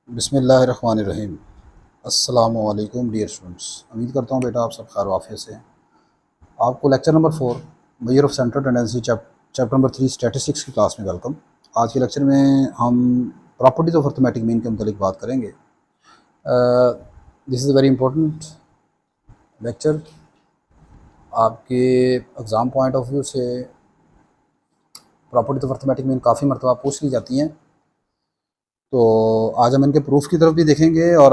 बिस्मिल्लाहिर्रहमानिर्रहीम। अस्सलामुअलैकुम dear students, उम्मीद करता हूँ बेटा आप सब खैर वाफियत से हैं। आपको lecture number 4 measure of central tendency chapter number 3 statistics की क्लास में वेलकम। आज के लेक्चर में हम प्रॉपर्टीज़ ऑफ अर्थमेटिक मीन के मुतालिक बात करेंगे। This is a very important lecture. आपके एग्ज़ाम पॉइंट ऑफ व्यू से प्रॉपर्टीज़ ऑफ अर्थमेटिक मीन काफ़ी मरतबा पूछ ली जाती हैं, तो आज हम इनके प्रूफ की तरफ भी देखेंगे और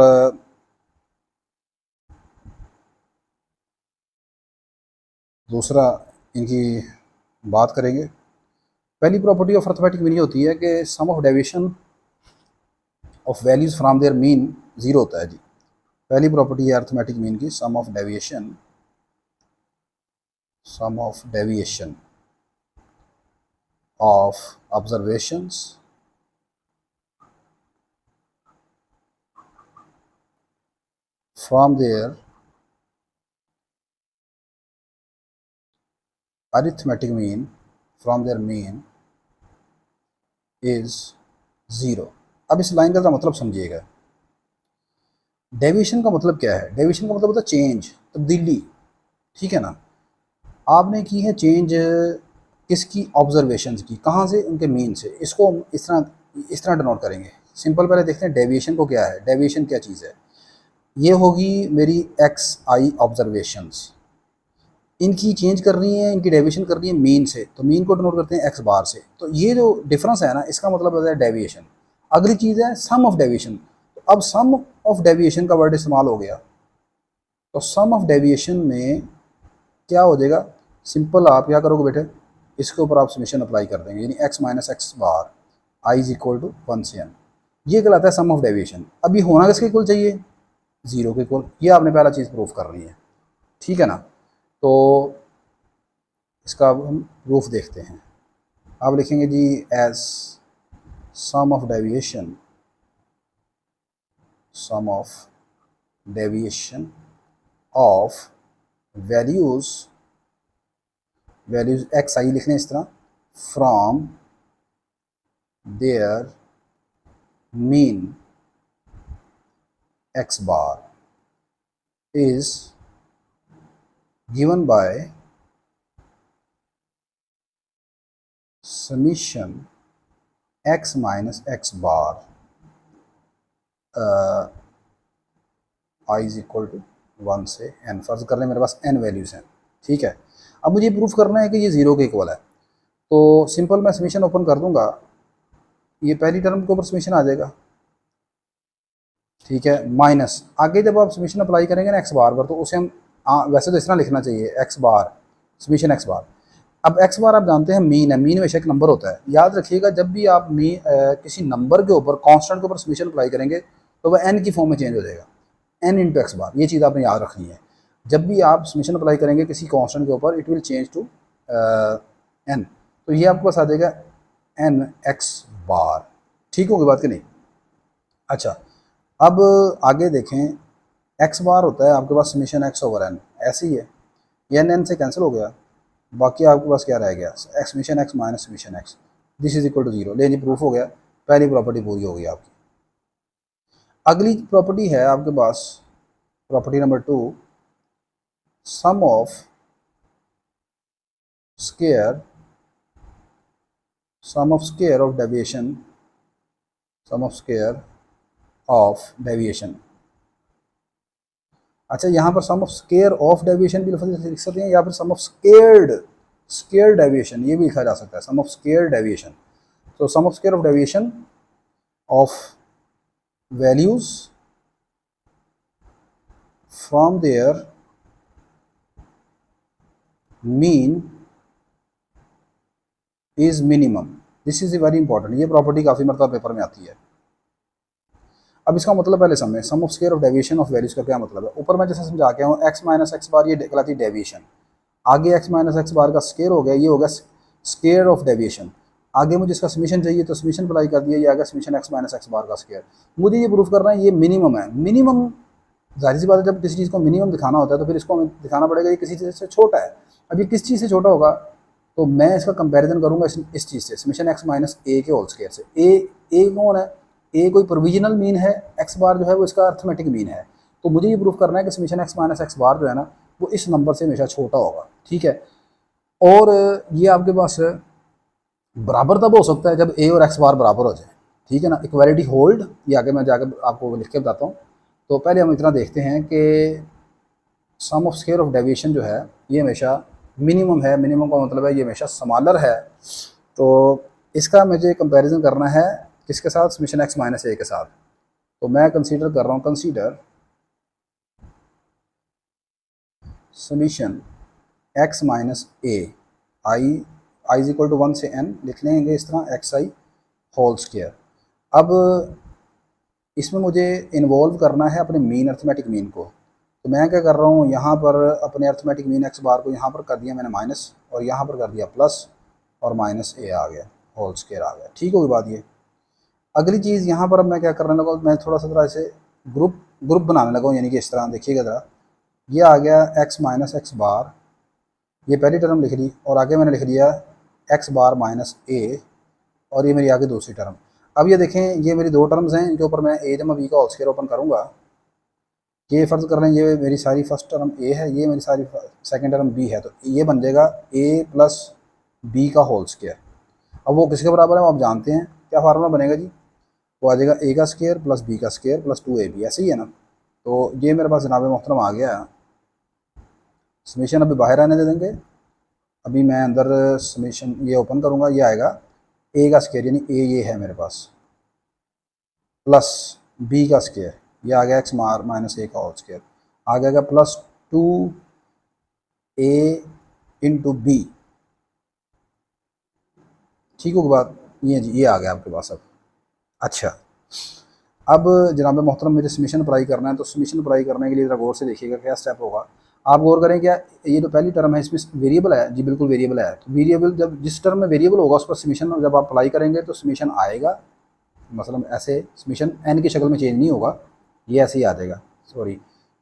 दूसरा इनकी बात करेंगे। पहली प्रॉपर्टी ऑफ अर्थमेटिक मीन ये होती है कि sum of deviation of values from their mean zero होता है जी। पहली प्रॉपर्टी है अर्थमेटिक मीन की, sum of deviation of observations from their arithmetic mean is zero. अब इस लाइन का मतलब समझिएगा। डेविएशन का मतलब क्या है? डेविएशन का मतलब होता है चेंज, तब्दीली, ठीक है ना। आपने की है चेंज किसकी? ऑब्जर्वेशंस की। कहाँ से? उनके मीन से। इसको इस तरह डिनोट करेंगे। सिंपल पहले देखते हैं डेविएशन को क्या है। डेविएशन क्या चीज़ है? ये होगी मेरी एक्स आई ऑब्जर्वेशंस, इनकी चेंज कर रही है, इनकी डेविएशन कर रही है मीन से, तो मीन को डिनोट करते हैं एक्स बार से। तो ये जो डिफरेंस है ना, इसका मतलब होता है डेविएशन। अगली चीज़ है सम ऑफ डेविएशन। तो अब सम ऑफ डेविएशन का वर्ड इस्तेमाल हो गया, तो सम ऑफ डेविएशन में क्या हो जाएगा? सिंपल आप क्या करोगे बेटे, इसके ऊपर आप समेशन अप्लाई कर देंगे, यानी x minus x bar i is equal to 1 से n। ये कहलाता है सम ऑफ डेविएशन। अब ये होना किसके इक्वल चाहिए? ज़ीरो के इक्वल। ये आपने पहला चीज़ प्रूफ करनी है, ठीक है ना। तो इसका अब हम प्रूफ देखते हैं। आप लिखेंगे जी as sum of deviation of values X I लिखने इस तरह, from their mean X bar is given by summation x minus x bar i is equal to 1 से n। फर्ज कर लें मेरे पास n वैल्यूज़ हैं, ठीक है। अब मुझे प्रूफ करना है कि ये ज़ीरो के इक्वल है, तो सिंपल मैं समीशन ओपन कर दूंगा, ये पहली टर्म के ऊपर समीशन आ जाएगा, ठीक है। माइनस आगे जब आप समीशन अप्लाई करेंगे ना एक्स बार पर, तो उसे हम वैसे तो इस तरह लिखना चाहिए एक्स बार समीशन एक्स बार। अब एक्स बार आप जानते हैं मीन है, मीन हमेशा एक नंबर होता है। याद रखिएगा जब भी आप किसी नंबर के ऊपर कांस्टेंट के ऊपर समीशन अप्लाई करेंगे तो वह एन की फॉर्म में चेंज हो जाएगा, एन इंटू एक्स बार। ये चीज़ आपने याद रखनी है। जब भी आप समीशन अप्लाई करेंगे किसी कांस्टेंट के ऊपर, it will change to n. तो ये आपके पास आ जाएगा एन एक्स बार। ठीक होगी बात कि नहीं? अच्छा, अब आगे देखें, एक्स बार होता है आपके पास समीशन एक्स ओवर एन, ऐसे ही है। एन एन से कैंसिल हो गया, बाकी आपके पास क्या रह गया? X summation x minus summation x, this is equal to zero. ले जी प्रूफ हो गया, पहली प्रॉपर्टी पूरी हो गई आपकी। अगली प्रॉपर्टी है आपके पास property number 2, sum of square of deviation अच्छा, यहाँ पर sum of square of deviation भी लिख सकते हैं, या फिर सम ऑफ स्केयर डेविएशन ये भी लिखा जा सकता है, सम ऑफ स्केयर डेविएशन। तो sum of square of deviation of values from their mean is minimum. This is very important. ये प्रॉपर्टी काफ़ी मरतबा पेपर में आती है। अब इसका मतलब पहले समझें, sum of square of deviation of values का क्या मतलब है। ऊपर मैं जैसे समझा के हूँ, एक्स माइनस एक्स बार ये कहलाती है डेविएशन। आगे एक्स माइनस एक्स बार का स्केयर हो गया, ये हो गया स्केयर ऑफ डेविएशन। आगे मुझे इसका समीशन चाहिए तो समीशन अप्लाई कर दिया, ये आ गया summation x minus x bar का स्केयर। मुझे ये प्रूफ करना है ये मिनिमम है। मिनिमम, जाहिर सी बात है, जब किसी चीज़ को मिनिमम दिखाना होता है तो फिर इसको हमें दिखाना पड़ेगा ये किसी चीज़ से छोटा है। अब ये किस चीज़ से छोटा होगा, तो मैं इसका कंपैरिजन करूंगा इस चीज़ से, समीशन एक्स माइनस ए के होल स्केयर से। ए कौन है? ए कोई प्रोविजनल मीन है, एक्स बार जो है वो इसका अर्थमेटिक मीन है। तो मुझे ये प्रूफ करना है कि summation x minus x bar जो है ना वो इस नंबर से हमेशा छोटा होगा, ठीक है। और ये आपके पास बराबर तब हो सकता है जब ए और एक्स बार बराबर हो जाए, ठीक है ना। इक्वालिटी होल्ड, ये आगे मैं जाकर आपको लिख के बताता हूँ। तो पहले हम इतना देखते हैं कि sum of square of deviation जो है ये हमेशा मिनिमम है। मिनिमम का मतलब है ये हमेशा स्मॉलर है। तो इसका मुझे कंपैरिजन करना है किसके साथ, समीशन एक्स माइनस ए के साथ। तो मैं कंसीडर कर रहा हूँ, consider summation x minus a i is equal to 1 से n लिख लेंगे इस तरह, एक्स आई होल स्क्वायर। अब इसमें मुझे इन्वॉल्व करना है अपने मीन, अर्थमेटिक मीन को। तो मैं क्या कर रहा हूँ, यहाँ पर अपने अर्थमेटिक मीन एक्स बार को यहाँ पर कर दिया मैंने माइनस, और यहाँ पर कर दिया प्लस, और माइनस ए आ गया, होल स्क्वायर आ गया। ठीक होगी बात ये। अगली चीज़ यहाँ पर अब मैं क्या करने लगा, मैं थोड़ा सा तरह से ग्रुप ग्रुप बनाने लगा हूँ, यानी कि इस तरह देखिएगा ज़रा, ये आ गया एक्स माइनस एक्स बार, ये पहली टर्म लिख ली, और आगे मैंने लिख दिया एक्स बार माइनस ए, और ये मेरी आगे दूसरी टर्म। अब ये देखें, ये मेरी दो टर्म्स हैं, इनके ऊपर मैं ए जमा बी का होल स्क्वायर ओपन करूँगा। ये फ़र्ज़ कर लें ये मेरी सारी फर्स्ट टर्म ए है, ये मेरी सारी सेकंड टर्म बी है, तो ये बन जाएगा ए प्लस बी का होल स्क्वायर। अब वो किसके बराबर है वो आप जानते हैं, क्या फार्मूला बनेगा जी, वो आ जाएगा ए का स्क्वायर प्लस बी का स्क्वायर प्लस 2ab, ऐसे ही है ना। तो ये मेरे पास जनाब मोहतरम आ गया। समीशन अभी बाहर आने दे देंगे, अभी मैं अंदर समीशन ये ओपन करूँगा, ये आएगा ए का स्क्वायर, यानी ए ये है मेरे पास, प्लस बी का स्क्वायर, ये आ गया एक्स माइनस ए का होल स्क्वायर, आ गया प्लस 2a इंटू बी। ठीक होगी बात, ये जी ये आ गया आपके पास अब। अच्छा, अब जनाब मोहतरम मुझे समीशन अप्लाई करना है, तो समीशन अप्लाई करने के लिए ज़रा गौर से देखिएगा क्या स्टेप होगा। आप गौर करें, क्या ये जो पहली टर्म है इसमें वेरिएबल है जी, बिल्कुल वेरिएबल है। तो वेरिएबल जब जिस टर्म में वेरिएबल होगा उस पर समीशन जब आप अप्लाई करेंगे तो समीशन आएगा, मतलब ऐसे समीशन एन की शक्ल में चेंज नहीं होगा, ये ऐसे ही आ जाएगा। सॉरी,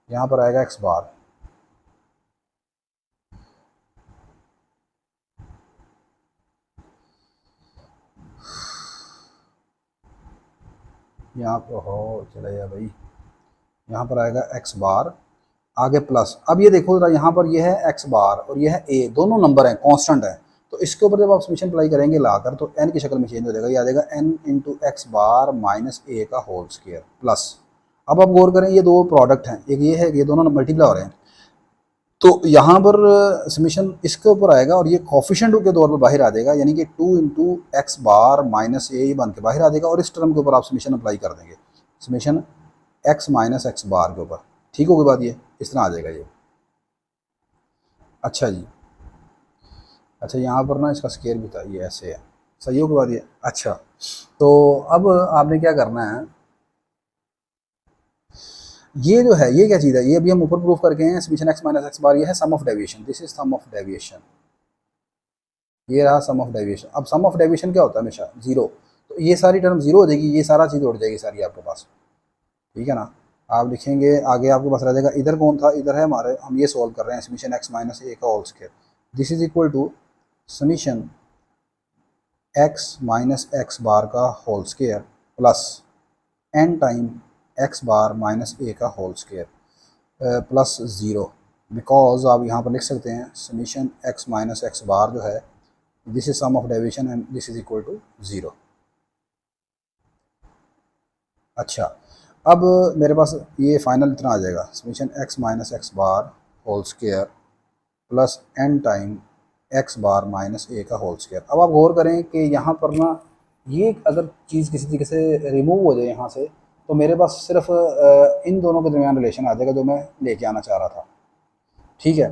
यहाँ पर आएगा एक्स बार, यहाँ पर हो चला गया भाई, यहाँ पर आएगा एक्स बार, आगे प्लस। अब ये देखो जरा, यहाँ पर ये है एक्स बार और ये है ए, दोनों नंबर हैं, कांस्टेंट है। तो इसके ऊपर जब आप समीशन अप्लाई करेंगे लाकर, तो एन की शक्ल में चेंज हो जाएगा, ये आ जाएगा N into x bar minus A का होल स्क्वायर प्लस। अब आप गौर करें, ये दो प्रोडक्ट हैं, एक ये है, ये दोनों मल्टीप्लाई हो रहे हैं। तो यहाँ पर समीशन इसके ऊपर आएगा और ये कोफिशिएंट के तौर पर बाहर आ जाएगा, यानी कि 2 इंटू एक्स बार माइनस ए बन के बाहर आ जाएगा, और इस टर्म के ऊपर आप समीशन अप्लाई कर देंगे, समीशन एक्स माइनस एक्स बार के ऊपर। ठीक होगी बात, ये इस तरह आ जाएगा ये। अच्छा जी, अच्छा यहाँ पर ना इसका स्केयर भी था, ये ऐसे है, सही होगी बात ये। अच्छा, तो अब आपने क्या करना है, ये जो है ये क्या चीज़ है, ये अभी हम ऊपर प्रूफ करके हैं, summation x minus x bar, ये है sum of deviation, this is sum of deviation, ये रहा सम ऑफ डेविएशन। अब सम ऑफ डेविएशन क्या होता है, हमेशा जीरो। तो ये सारी टर्म जीरो हो जाएगी, ये सारा चीज़ उड़ जाएगी सारी आपके पास, ठीक है ना। आप लिखेंगे आगे आपके पास रह जाएगा, इधर कौन था, इधर है हमारे, हम ये सॉल्व कर रहे हैं समीशन एक्स माइनस ए का whole square, this is equal to summation x minus x bar का whole square plus N time X bar minus A का whole square plus zero. Because आप यहाँ पर लिख सकते हैं summation x minus x bar जो है, this is sum of deviation and this is equal to zero. अच्छा, अब मेरे पास ये फाइनल इतना आ जाएगा, summation x minus x bar whole square plus N time X bar minus A का होल स्क्वायर। अब आप गौर करें कि यहाँ पर ना ये अगर चीज़ किसी तरीके से रिमूव हो जाए यहाँ से, तो मेरे पास सिर्फ इन दोनों के दरमियान रिलेशन आ जाएगा जो मैं लेके आना चाह रहा था, ठीक है।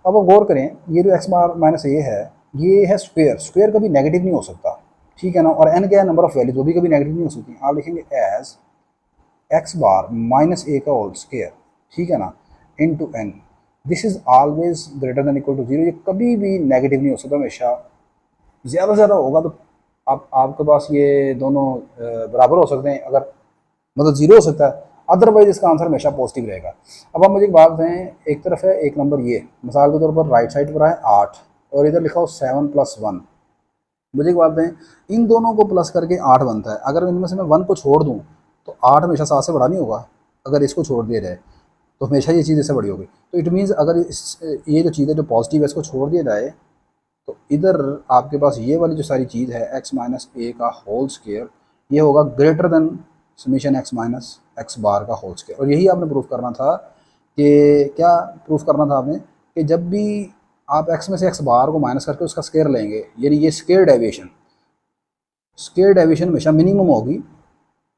अब आप गौर करें, ये जो एक्स बार माइनस ए है, ये है स्क्वायर, स्क्वायर कभी नेगेटिव नहीं हो सकता, ठीक है ना। और एन क्या है, नंबर ऑफ वैल्यूज, वो भी कभी नेगेटिव नहीं हो सकती। आप लिखेंगे as X bar minus A का होल स्क्वायर, ठीक है ना, into N, this is always greater than equal to zero, ये कभी भी नेगेटिव नहीं हो सकता, हमेशा ज़्यादा से ज़्यादा होगा तो आपके पास ये दोनों बराबर हो सकते हैं, अगर मतलब जीरो हो सकता है, अदरवाइज इसका आंसर हमेशा पॉजिटिव रहेगा। अब आप मुझे एक बात बताएं, एक तरफ है एक नंबर, ये मिसाल के तौर पर राइट साइड पर है 8 और इधर लिखा हो 7 + 1, मुझे एक बात दें, इन दोनों को प्लस करके 8 बनता है। अगर इनमें से मैं 1 को छोड़ दूँ तो 8 हमेशा 7 से बड़ा नहीं होगा। अगर इसको छोड़ दिया जाए तो हमेशा ये चीज़ इससे बड़ी होगी। तो इट मीन्स अगर ये जो चीज़ है जो पॉजिटिव है इसको छोड़ दिया जाए तो इधर आपके पास ये वाली जो सारी चीज़ है x माइनस ए का होल स्केयर ये होगा greater than summation x minus x bar का होल स्केयर। और यही आपने प्रूफ करना था कि क्या प्रूफ करना था आपने कि जब भी आप x में से x बार को माइनस करके उसका स्केयर लेंगे, यानी ये स्केयर डेविएशन हमेशा मिनिमम होगी।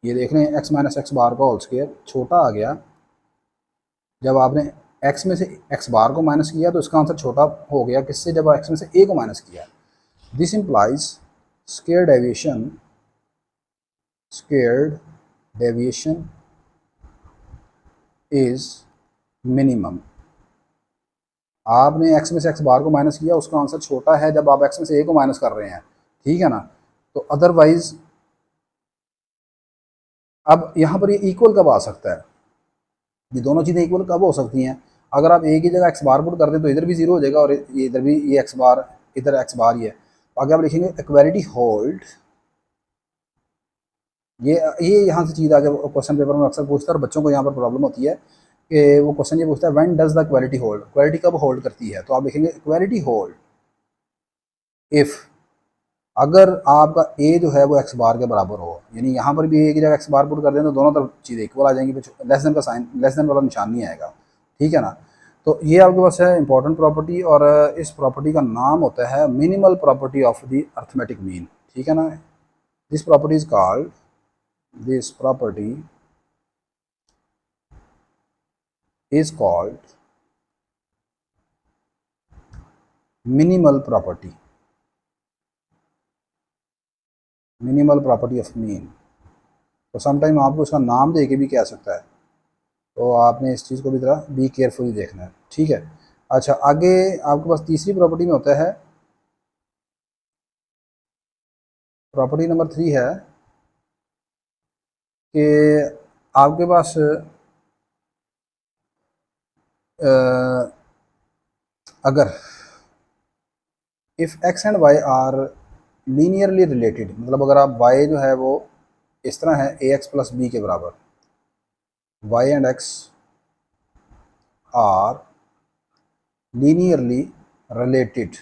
ये देख रहे हैं x माइनस एक्स बार का होल स्केयर छोटा आ गया। जब आपने x में से x बार को माइनस किया तो इसका आंसर छोटा हो गया किससे, जब x में से a को माइनस किया। This implies square deviation is minimum. आपने x में से x बार को माइनस किया, उसका आंसर छोटा है जब आप x में से a को माइनस कर रहे हैं, ठीक है ना। तो अदरवाइज अब यहाँ पर ये इक्वल कब आ सकता है, ये दोनों चीज़ें इक्वल कब हो सकती हैं, अगर आप एक ही जगह एक्स बार पुट कर दें तो इधर भी जीरो हो जाएगा और ये इधर भी ये एक्स बार, इधर एक्स बार ही है। तो आगे आप लिखेंगे इक्वालिटी होल्ड। ये यहाँ से चीज़ आगे क्वेश्चन पेपर में अक्सर पूछता है और बच्चों को यहाँ पर प्रॉब्लम होती है कि वो क्वेश्चन ये पूछता है when does the equality hold, equality कब होल्ड करती है। तो आप लिखेंगे इक्वालिटी होल्ड इफ़, अगर आपका ए जो है वो एक्स बार के बराबर हो, यानी यहाँ पर भी ए की जगह एक्स बार पुट कर दें तो दोनों तरफ चीज़ें इक्वल आ जाएंगी, लेस देन का साइन, लेस देन वाला निशान नहीं आएगा, ठीक है ना। तो ये आपके पास है इंपॉर्टेंट प्रॉपर्टी और इस प्रॉपर्टी का नाम होता है minimal property of the arithmetic mean, ठीक है ना। This property is called minimal property of mean. तो समटाइम आपको उसका नाम दे के भी कह सकता है, तो आपने इस चीज़ को भी ज़रा बी केयरफुली देखना है, ठीक है। अच्छा, आगे आपके पास तीसरी प्रॉपर्टी में होता है, प्रॉपर्टी नंबर 3 है कि आपके पास अगर if x and y are linearly related, मतलब अगर आप वाई जो है वो इस तरह है ए एक्स प्लस बी के बराबर, y and x are linearly related.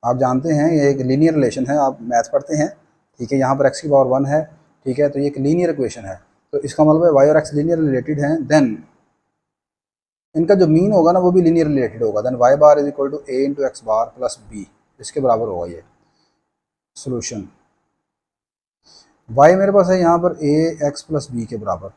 आप जानते हैं ये एक लीनियर रिलेशन है, आप मैथ पढ़ते हैं, ठीक है। यहाँ पर x की पावर 1 है, ठीक है, तो ये एक लीनियर इक्वेशन है। तो इसका मतलब है y और x लीनियर रिलेटेड हैं, देन इनका जो मीन होगा ना वो भी लीनियर रिलेटेड होगा। Then y bar is equal to a into x bar plus b, इसके बराबर होगा ये सोल्यूशन। y मेरे पास है यहाँ पर a एक्स प्लस बी के बराबर,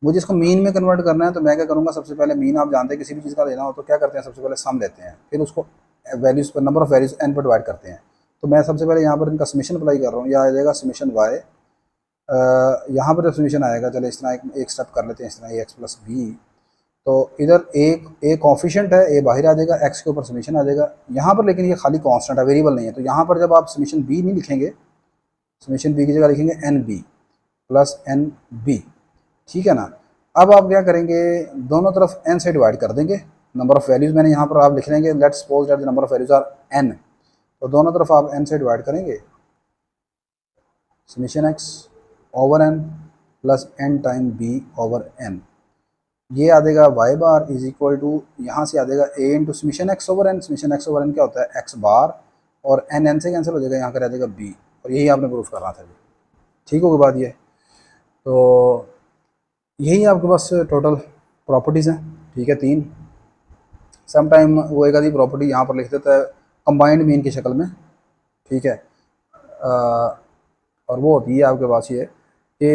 मुझे इसको मीन में कन्वर्ट करना है। तो मैं क्या करूँगा, सबसे पहले मीन आप जानते हैं किसी भी चीज़ का लेना हो तो क्या करते हैं, सबसे पहले सम लेते हैं, फिर उसको वैल्यूज़ पर, नंबर ऑफ वैल्यूज़ n पर डिवाइड करते हैं। तो मैं सबसे पहले यहाँ पर इनका समीशन अप्लाई कर रहा हूँ, यह आ जाएगा समीशन y, यहाँ पर समीशन आएगा, चले इस तरह एक स्टेप कर लेते हैं, इस तरह ए एक्स प्लस बी। तो इधर एक कॉफिशेंट है, ए बाहर आ जाएगा, एक्स के ऊपर समीशन आ जाएगा यहाँ पर, लेकिन ये खाली कांस्टेंट है, वेरिएबल नहीं है। तो यहाँ पर जब आप समीशन बी नहीं लिखेंगे, समीशन बी की जगह लिखेंगे n b plus n b, ठीक है ना। अब आप क्या करेंगे, दोनों तरफ n से डिवाइड कर देंगे, नंबर ऑफ़ वैल्यूज़ मैंने यहाँ पर आप लिख लेंगे, let's suppose that the number of values are n। तो दोनों तरफ आप n से डिवाइड करेंगे, summation x over n plus n time b over n, ये आ जाएगा y bar is equal to, यहाँ से आ जाएगा a into summation x over n. Summation x over n क्या होता है, x बार, और n से कैंसिल हो जाएगा, यहाँ का रह जाएगा b, और यही आपने प्रूफ करना था, ठीक होगी बात ये। तो यही आपके पास टोटल प्रॉपर्टीज़ हैं, ठीक है, 3। सम टाइम वो एक आधी प्रॉपर्टी यहाँ पर लिख देता है कंबाइंड मीन की शक्ल में, ठीक है। और वो होती है आपके पास ये कि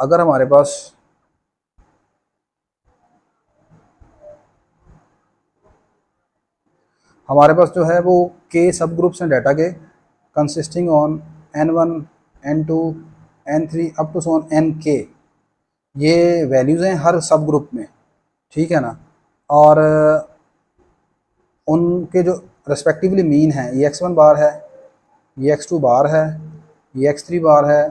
अगर हमारे पास जो है वो के सब ग्रुप्स हैं डाटा के, consisting on n1 n2 n3 up to सोन nk, ये वैल्यूज़ हैं हर सब ग्रुप में, ठीक है ना। और उनके जो रेस्पेक्टिवली मीन है, ये x1 बार है, ये x2 बार है, ये x3 बार है,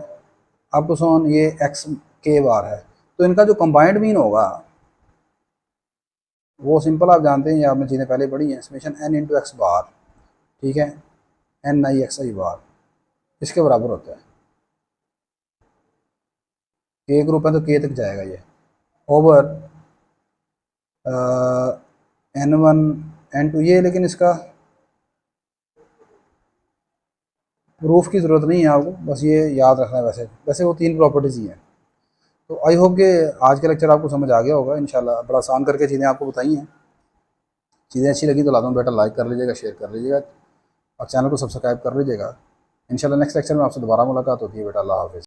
अप टू सोन ये xk बार है। तो इनका जो कंबाइंड मीन होगा वो सिंपल आप जानते हैं, ये आपने चीज़ें पहले पढ़ी हैं, समेशन n इंटू एक्स बार ठीक है, NIXI बार इसके बराबर होता है। के ग्रुप है तो के तक जाएगा ये, ओवर N1 N2 ये, लेकिन इसका प्रूफ की ज़रूरत नहीं है आपको, बस ये याद रखना है। वैसे वैसे वो तीन प्रॉपर्टीज़ ही हैं। तो आई होप कि आज का लेक्चर आपको समझ आ गया होगा इंशाल्लाह। बड़ा आसान करके चीज़ें आपको बताई हैं। चीज़ें अच्छी लगी तो लाजम बेटा लाइक कर लीजिएगा, शेयर कर लीजिएगा और चैनल को सब्सक्राइब कर लीजिएगा। इंशाल्लाह नेक्स्ट लेक्चर में आपसे दोबारा मुलाकात होती है बेटा। अल्लाह हाफ़िज़।